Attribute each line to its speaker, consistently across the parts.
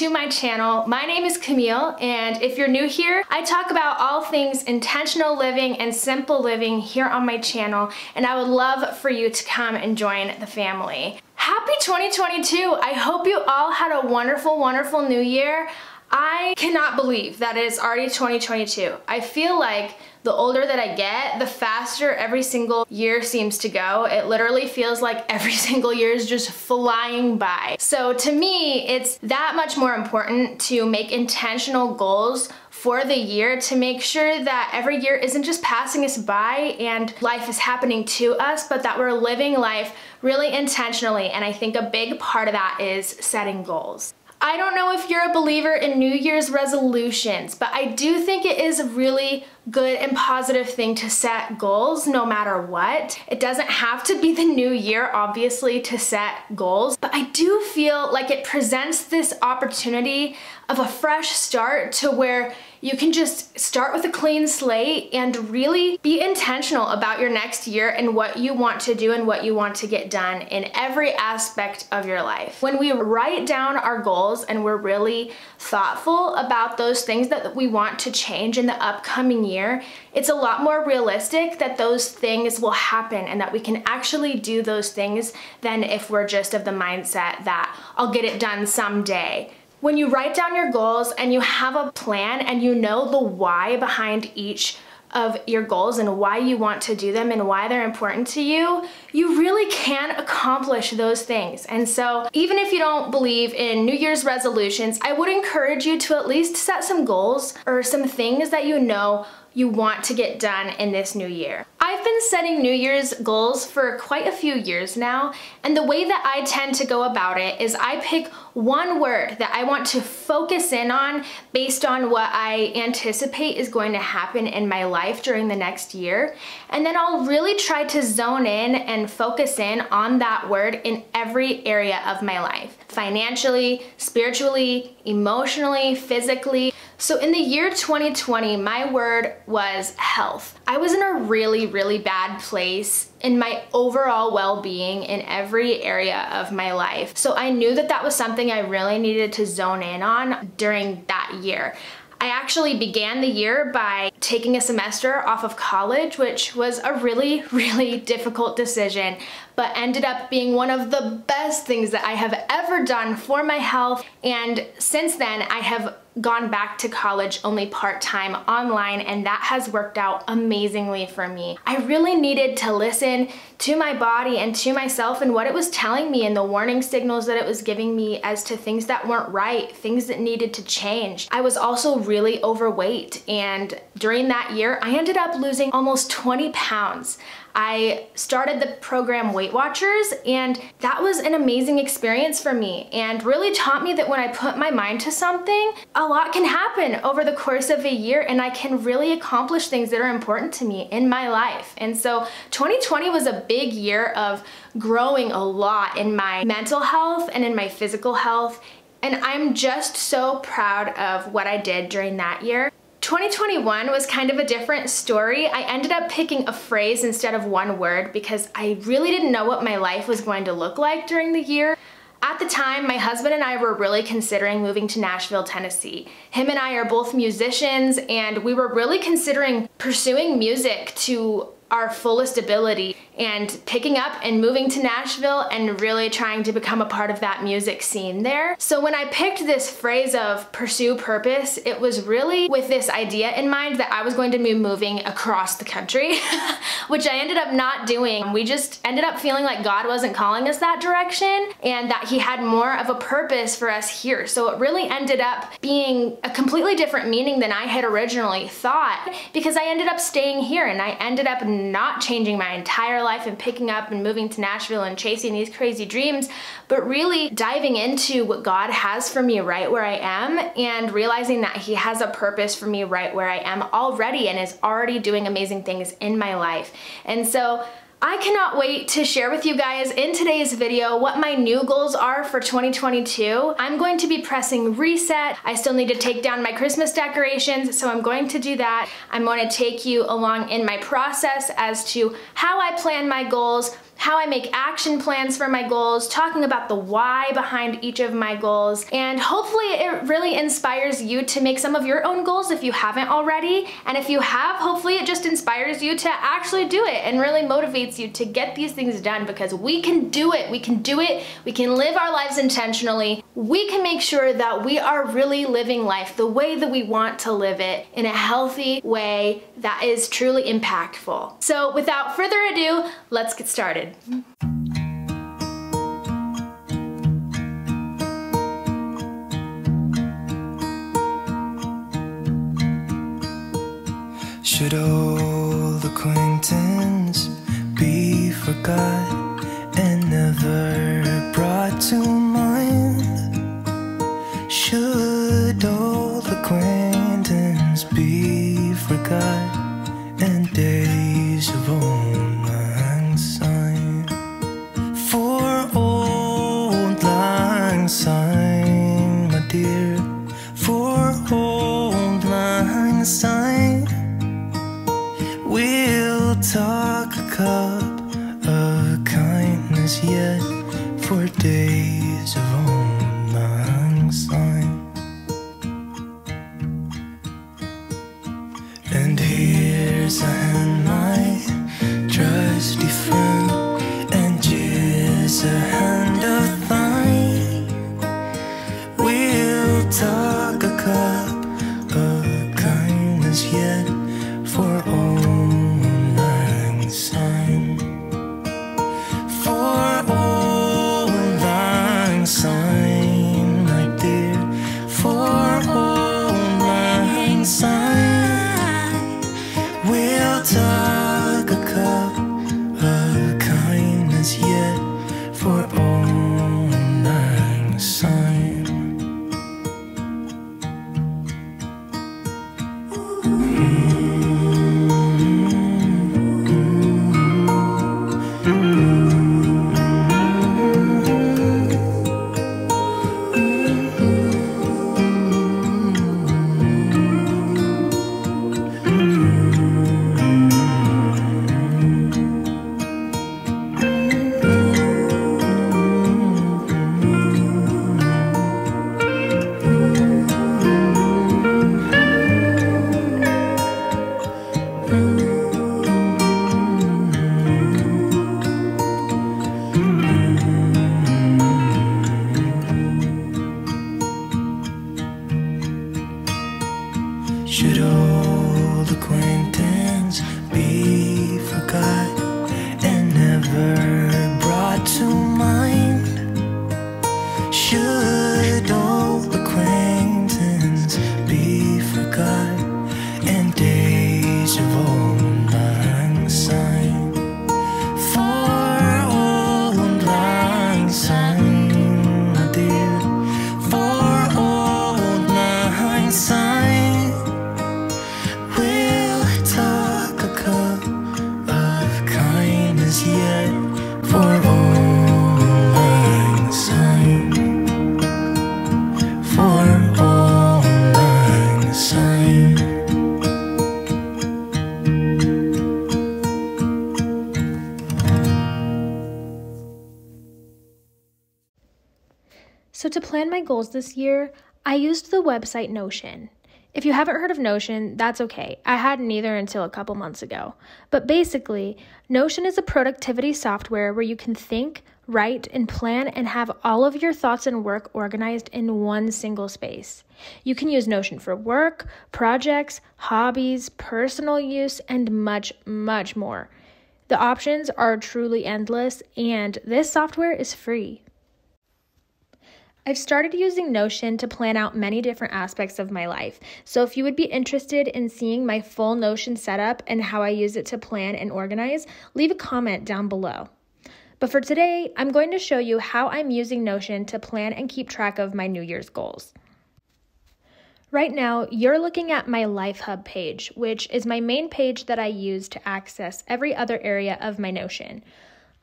Speaker 1: to my channel. My name is Camille, and if you're new here, I talk about all things intentional living and simple living here on my channel, and I would love for you to come and join the family. Happy 2022! I hope you all had a wonderful, wonderful new year. I cannot believe that it is already 2022. I feel like the older that I get, the faster every single year seems to go. It literally feels like every single year is just flying by. So to me, it's that much more important to make intentional goals for the year to make sure that every year isn't just passing us by and life is happening to us, but that we're living life really intentionally. And I think a big part of that is setting goals. I don't know if you're a believer in New Year's resolutions, but I do think it is a really good and positive thing to set goals no matter what. It doesn't have to be the new year, obviously, to set goals, but I do feel like it presents this opportunity of a fresh start to where you can just start with a clean slate and really be intentional about your next year and what you want to do and what you want to get done in every aspect of your life. When we write down our goals and we're really thoughtful about those things that we want to change in the upcoming year, it's a lot more realistic that those things will happen and that we can actually do those things than if we're just of the mindset that I'll get it done someday. When you write down your goals and you have a plan and you know the why behind each of your goals and why you want to do them and why they're important to you, you really can accomplish those things. And so even if you don't believe in New Year's resolutions, I would encourage you to at least set some goals or some things that you know you want to get done in this new year. I've been setting New Year's goals for quite a few years now, and the way that I tend to go about it is I pick one word that I want to focus in on based on what I anticipate is going to happen in my life during the next year, and then I'll really try to zone in and focus in on that word in every area of my life. Financially, spiritually, emotionally, physically. So in the year 2020, my word was health. I was in a really bad place in my overall well-being in every area of my life. So I knew that that was something I really needed to zone in on during that year. I actually began the year by taking a semester off of college, which was a really difficult decision, but ended up being one of the best things that I have ever done for my health. And since then, I have gone back to college only part-time online, and that has worked out amazingly for me. I really needed to listen to my body and to myself and what it was telling me and the warning signals that it was giving me as to things that weren't right, things that needed to change. I was also really overweight, and during that year, I ended up losing almost 20 pounds. I started the program Weight Watchers, and that was an amazing experience for me and really taught me that when I put my mind to something, a lot can happen over the course of a year and I can really accomplish things that are important to me in my life. And so 2020 was a big year of growing a lot in my mental health and in my physical health, and I'm just so proud of what I did during that year. 2021 was kind of a different story. I ended up picking a phrase instead of one word because I really didn't know what my life was going to look like during the year. At the time, my husband and I were really considering moving to Nashville, Tennessee. Him and I are both musicians, and we were really considering pursuing music to our fullest ability and picking up and moving to Nashville and really trying to become a part of that music scene there. So when I picked this phrase of pursue purpose, it was really with this idea in mind that I was going to be moving across the country, which I ended up not doing. We just ended up feeling like God wasn't calling us that direction and that He had more of a purpose for us here. So it really ended up being a completely different meaning than I had originally thought, because I ended up staying here and I ended up not changing my entire life and picking up and moving to Nashville and chasing these crazy dreams, but really diving into what God has for me right where I am and realizing that He has a purpose for me right where I am already and is already doing amazing things in my life. And so I cannot wait to share with you guys in today's video what my new goals are for 2022. I'm going to be pressing reset. I still need to take down my Christmas decorations, so I'm going to do that. I'm going to take you along in my process as to how I plan my goals, how I make action plans for my goals, talking about the why behind each of my goals, and hopefully it really inspires you to make some of your own goals if you haven't already. And if you have, hopefully it just inspires you to actually do it and really motivates you to get these things done, because we can do it. We can do it. We can live our lives intentionally. We can make sure that we are really living life the way that we want to live it, in a healthy way that is truly impactful. So without further ado, let's get started.
Speaker 2: Should old acquaintance be forgot and never brought to mind? Should old acquaintance be forgot and days of old lang syne? For old lang syne, my dear, for old lang syne, we'll talk a cup of kindness yet, for days of old lang syne. And here's a hand, my trusty friend, and here's a hand of thine. We'll talk a cup of kindness yet, for old lang syne. For old lang syne, my dear, for old lang syne, we'll talk a cup of kindness yet, for old lang syne. Should old acquaintance be forgot and never brought to mind? Should old acquaintance be forgot and days of old lang syne? For old lang syne, my dear, for old lang syne, yet, for old lang syne, for old lang syne.
Speaker 1: So to plan my goals this year, I used the website Notion. If you haven't heard of Notion, that's okay. I hadn't either until a couple months ago. But basically, Notion is a productivity software where you can think, write, and plan and have all of your thoughts and work organized in one single space. You can use Notion for work, projects, hobbies, personal use, and much, much more. The options are truly endless, and this software is free. I've started using Notion to plan out many different aspects of my life. So if you would be interested in seeing my full Notion setup and how I use it to plan and organize, leave a comment down below. But for today, I'm going to show you how I'm using Notion to plan and keep track of my New Year's goals. Right now, you're looking at my Life Hub page, which is my main page that I use to access every other area of my Notion.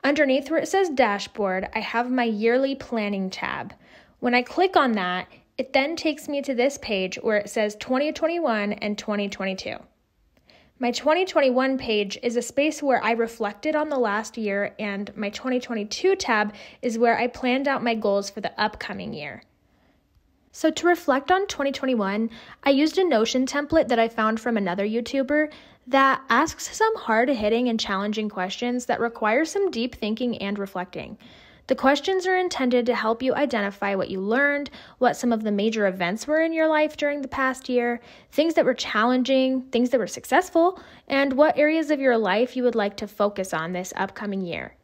Speaker 1: Underneath where it says Dashboard, I have my Yearly Planning tab. When I click on that, it then takes me to this page where it says 2021 and 2022. My 2021 page is a space where I reflected on the last year, and my 2022 tab is where I planned out my goals for the upcoming year. So to reflect on 2021, I used a Notion template that I found from another YouTuber that asks some hard-hitting and challenging questions that require some deep thinking and reflecting. The questions are intended to help you identify what you learned, what some of the major events were in your life during the past year, things that were challenging, things that were successful, and what areas of your life you would like to focus on this upcoming year.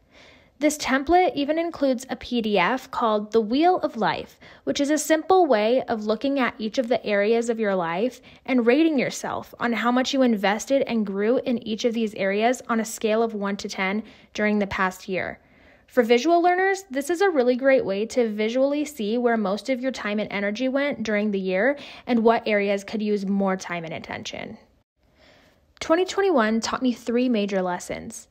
Speaker 1: This template even includes a PDF called The Wheel of Life, which is a simple way of looking at each of the areas of your life and rating yourself on how much you invested and grew in each of these areas on a scale of 1 to 10 during the past year. For visual learners, this is a really great way to visually see where most of your time and energy went during the year and what areas could use more time and attention. 2021 taught me 3 major lessons.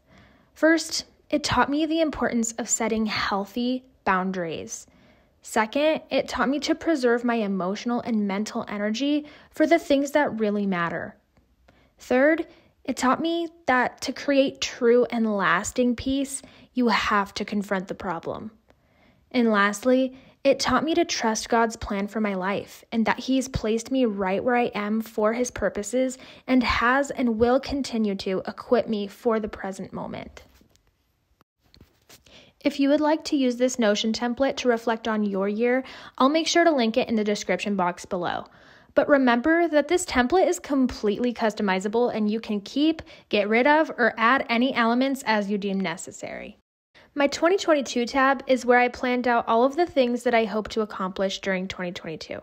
Speaker 1: First, it taught me the importance of setting healthy boundaries. Second, it taught me to preserve my emotional and mental energy for the things that really matter. Third, it taught me that to create true and lasting peace, you have to confront the problem. And lastly, it taught me to trust God's plan for my life and that He's placed me right where I am for His purposes and has and will continue to equip me for the present moment. If you would like to use this Notion template to reflect on your year, I'll make sure to link it in the description box below. But remember that this template is completely customizable and you can keep, get rid of, or add any elements as you deem necessary. My 2022 tab is where I planned out all of the things that I hope to accomplish during 2022.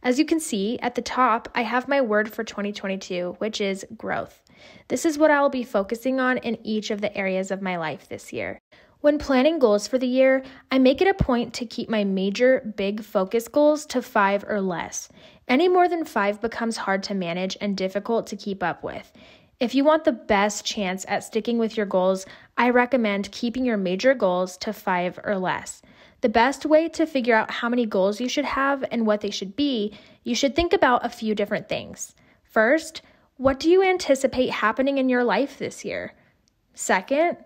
Speaker 1: As you can see, at the top, I have my word for 2022, which is growth. This is what I will be focusing on in each of the areas of my life this year. When planning goals for the year, I make it a point to keep my major, big focus goals to 5 or less. Any more than 5 becomes hard to manage and difficult to keep up with. If you want the best chance at sticking with your goals, I recommend keeping your major goals to 5 or less. The best way to figure out how many goals you should have and what they should be, you should think about a few different things. First, what do you anticipate happening in your life this year? Second,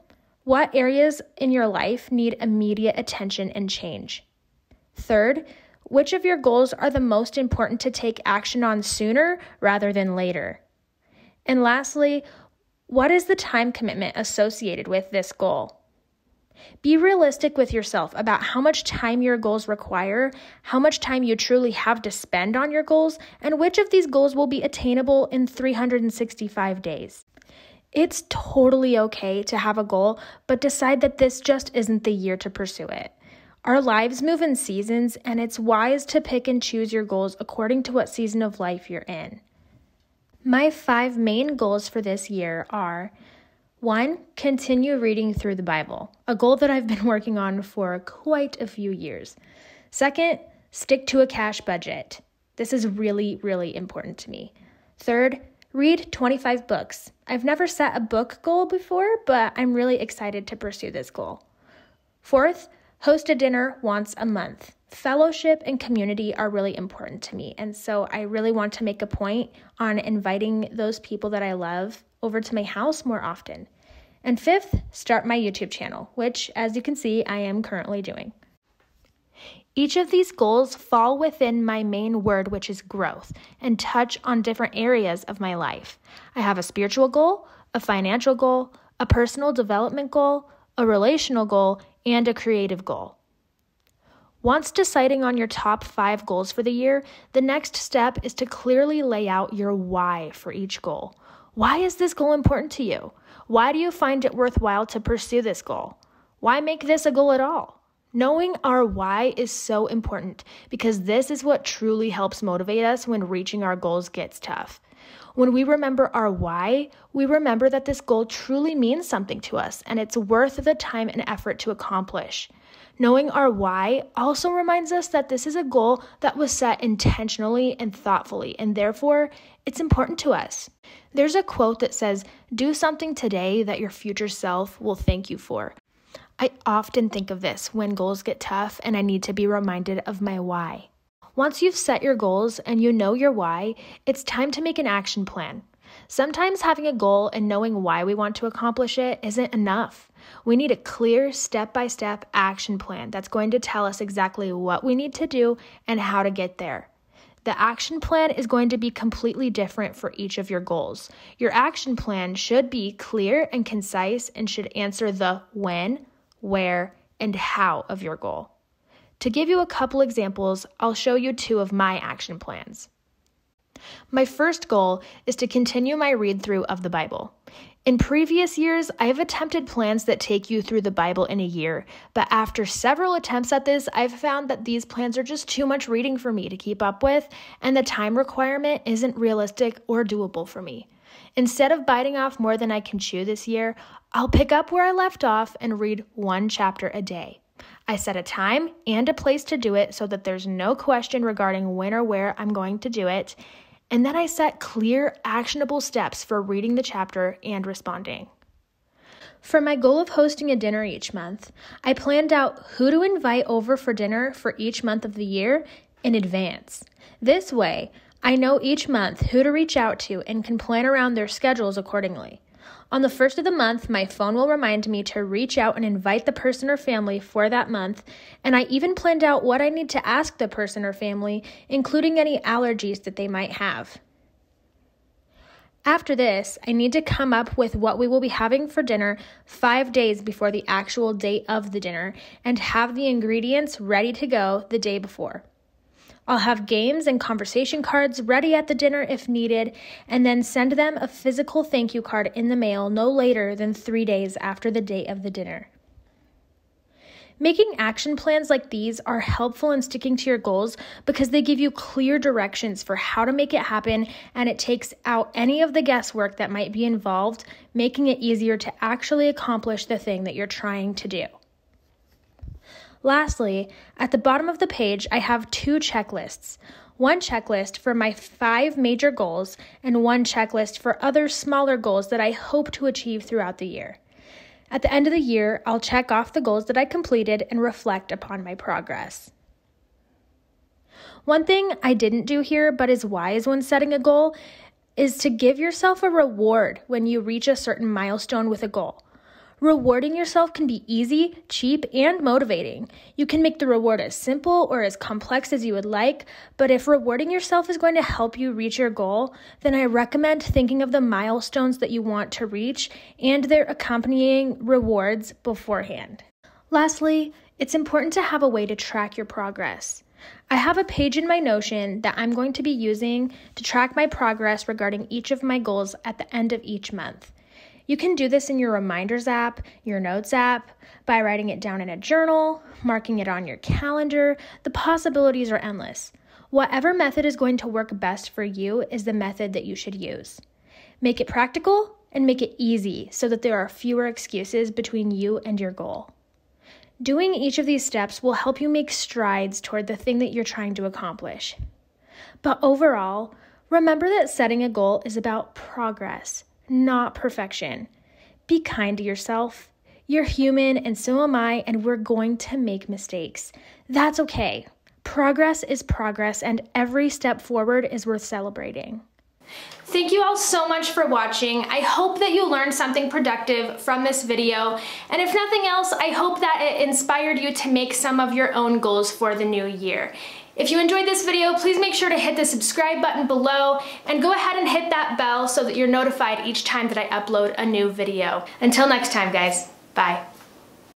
Speaker 1: what areas in your life need immediate attention and change? Third, which of your goals are the most important to take action on sooner rather than later? And lastly, what is the time commitment associated with this goal? Be realistic with yourself about how much time your goals require, how much time you truly have to spend on your goals, and which of these goals will be attainable in 365 days. It's totally okay to have a goal, but decide that this just isn't the year to pursue it. Our lives move in seasons, and it's wise to pick and choose your goals according to what season of life you're in. My 5 main goals for this year are: 1, continue reading through the Bible, a goal that I've been working on for quite a few years. 2, stick to a cash budget. This is really, really important to me. 3, read 25 books. I've never set a book goal before, but I'm really excited to pursue this goal. 4, host a dinner once a month. Fellowship and community are really important to me, and so I really want to make a point on inviting those people that I love over to my house more often. And 5, start my YouTube channel, which, as you can see, I am currently doing. Each of these goals fall within my main word, which is growth, and touch on different areas of my life. I have a spiritual goal, a financial goal, a personal development goal, a relational goal, and a creative goal. Once deciding on your top 5 goals for the year, the next step is to clearly lay out your why for each goal. Why is this goal important to you? Why do you find it worthwhile to pursue this goal? Why make this a goal at all? Knowing our why is so important because this is what truly helps motivate us when reaching our goals gets tough. When we remember our why, we remember that this goal truly means something to us and it's worth the time and effort to accomplish. Knowing our why also reminds us that this is a goal that was set intentionally and thoughtfully, and therefore, it's important to us. There's a quote that says, "Do something today that your future self will thank you for." I often think of this when goals get tough and I need to be reminded of my why. Once you've set your goals and you know your why, it's time to make an action plan. Sometimes having a goal and knowing why we want to accomplish it isn't enough. We need a clear step-by-step action plan that's going to tell us exactly what we need to do and how to get there. The action plan is going to be completely different for each of your goals. Your action plan should be clear and concise and should answer the when, where, and how of your goal. To give you a couple examples, I'll show you 2 of my action plans. My first goal is to continue my read-through of the Bible. In previous years, I have attempted plans that take you through the Bible in a year, but after several attempts at this, I've found that these plans are just too much reading for me to keep up with, and the time requirement isn't realistic or doable for me. Instead of biting off more than I can chew this year, I'll pick up where I left off and read 1 chapter a day. I set a time and a place to do it so that there's no question regarding when or where I'm going to do it. And then I set clear, actionable steps for reading the chapter and responding. For my goal of hosting a dinner each month, I planned out who to invite over for dinner for each month of the year in advance. This way, I know each month who to reach out to and can plan around their schedules accordingly. On the first of the month, my phone will remind me to reach out and invite the person or family for that month, and I even planned out what I need to ask the person or family, including any allergies that they might have. After this, I need to come up with what we will be having for dinner 5 days before the actual date of the dinner and have the ingredients ready to go the day before. I'll have games and conversation cards ready at the dinner if needed, and then send them a physical thank you card in the mail no later than 3 days after the date of the dinner. Making action plans like these are helpful in sticking to your goals because they give you clear directions for how to make it happen, and it takes out any of the guesswork that might be involved, making it easier to actually accomplish the thing that you're trying to do. Lastly, at the bottom of the page, I have 2 checklists. 1 checklist for my 5 major goals and 1 checklist for other smaller goals that I hope to achieve throughout the year. At the end of the year, I'll check off the goals that I completed and reflect upon my progress. One thing I didn't do here, but is wise when setting a goal, is to give yourself a reward when you reach a certain milestone with a goal. Rewarding yourself can be easy, cheap, and motivating. You can make the reward as simple or as complex as you would like, but if rewarding yourself is going to help you reach your goal, then I recommend thinking of the milestones that you want to reach and their accompanying rewards beforehand. Lastly, it's important to have a way to track your progress. I have a page in my Notion that I'm going to be using to track my progress regarding each of my goals at the end of each month. You can do this in your Reminders app, your Notes app, by writing it down in a journal, marking it on your calendar. The possibilities are endless. Whatever method is going to work best for you is the method that you should use. Make it practical and make it easy so that there are fewer excuses between you and your goal. Doing each of these steps will help you make strides toward the thing that you're trying to accomplish. But overall, remember that setting a goal is about progress, not perfection. Be kind to yourself. You're human and so am I, and we're going to make mistakes. That's okay. Progress is progress, and every step forward is worth celebrating. Thank you all so much for watching. I hope that you learned something productive from this video, and if nothing else, I hope that it inspired you to make some of your own goals for the new year. If you enjoyed this video, please make sure to hit the subscribe button below and go ahead and hit that bell so that you're notified each time that I upload a new video. Until next time, guys, bye.